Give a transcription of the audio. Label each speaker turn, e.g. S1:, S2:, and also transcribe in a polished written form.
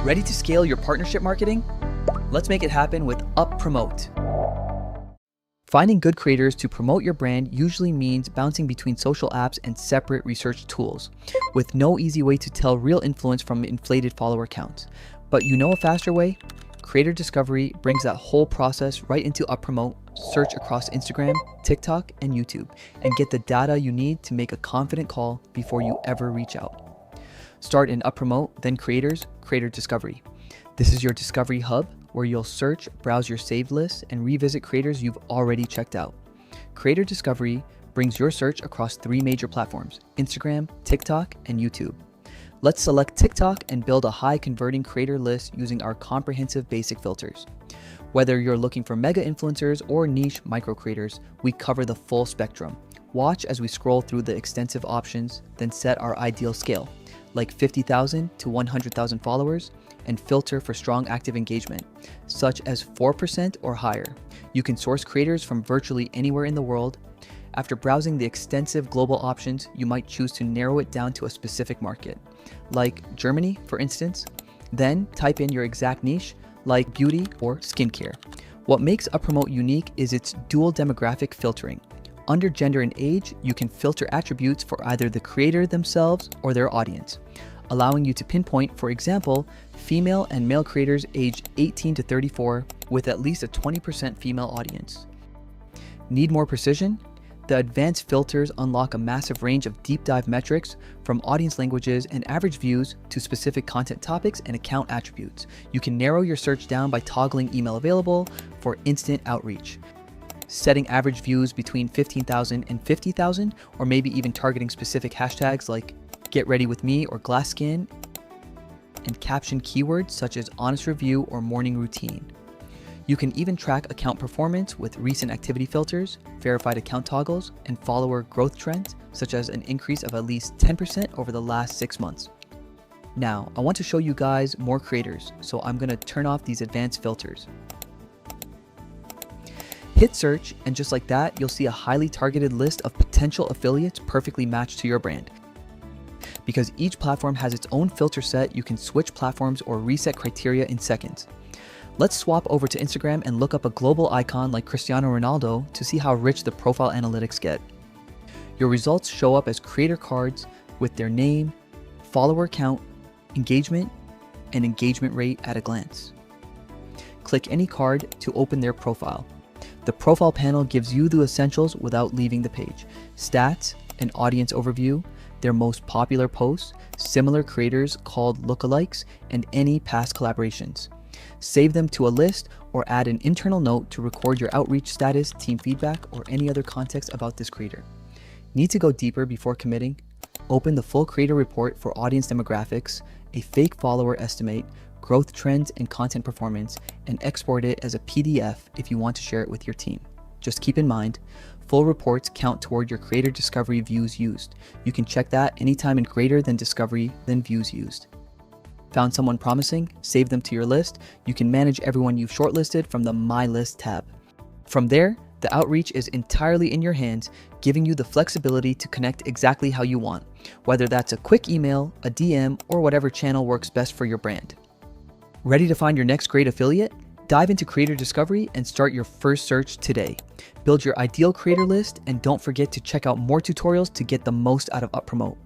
S1: Ready to scale your partnership marketing? Let's make it happen with UpPromote. Finding good creators to promote your brand usually means bouncing between social apps and separate research tools, with no easy way to tell real influence from inflated follower counts. But you know a faster way? Creator Discovery brings that whole process right into UpPromote. Search across Instagram, TikTok, and YouTube, and get the data you need to make a confident call before you ever reach out. Start in UpPromote, then Creator Discovery. This is your discovery hub where you'll search, browse your saved lists, and revisit creators you've already checked out. Creator Discovery brings your search across 3 major platforms: Instagram, TikTok, and YouTube. Let's select TikTok and build a high converting creator list using our comprehensive basic filters. Whether you're looking for mega influencers or niche micro creators, we cover the full spectrum. Watch as we scroll through the extensive options, then set our ideal scale, like 50,000 to 100,000 followers, and filter for strong active engagement, such as 4% or higher. You can source creators from virtually anywhere in the world. After browsing the extensive global options, you might choose to narrow it down to a specific market, like Germany, for instance. Then type in your exact niche, like beauty or skincare. What makes UpPromote unique is its dual demographic filtering. Under gender and age, you can filter attributes for either the creator themselves or their audience, allowing you to pinpoint, for example, female and male creators aged 18 to 34 with at least a 20% female audience. Need more precision? The advanced filters unlock a massive range of deep dive metrics, from audience languages and average views to specific content topics and account attributes. You can narrow your search down by toggling email available for instant outreach, setting average views between 15,000 and 50,000, or maybe even targeting specific hashtags like Get Ready With Me or Glass Skin, and caption keywords such as honest review or morning routine. You can even track account performance with recent activity filters, verified account toggles, and follower growth trends, such as an increase of at least 10% over the last 6 months. Now, I want to show you guys more creators, so I'm going to turn off these advanced filters. Hit search, and just like that, you'll see a highly targeted list of potential affiliates perfectly matched to your brand. Because each platform has its own filter set, you can switch platforms or reset criteria in seconds. Let's swap over to Instagram and look up a global icon like Cristiano Ronaldo to see how rich the profile analytics get. Your results show up as creator cards with their name, follower count, engagement, and engagement rate at a glance. Click any card to open their profile. The profile panel gives you the essentials without leaving the page: stats, an audience overview, their most popular posts, similar creators called lookalikes, and any past collaborations. Save them to a list or add an internal note to record your outreach status, team feedback, or any other context about this creator. Need to go deeper before committing? Open the full creator report for audience demographics, a fake follower estimate, growth trends, and content performance, and export it as a PDF if you want to share it with your team. Just keep in mind, full reports count toward your Creator Discovery views used. You can check that anytime in greater than discovery than views used. Found someone promising? Save them to your list. You can manage everyone you've shortlisted from the My List tab. From there, the outreach is entirely in your hands, giving you the flexibility to connect exactly how you want, whether that's a quick email, a DM, or whatever channel works best for your brand. Ready to find your next great affiliate? Dive into Creator Discovery and start your first search today. Build your ideal creator list, and don't forget to check out more tutorials to get the most out of UpPromote.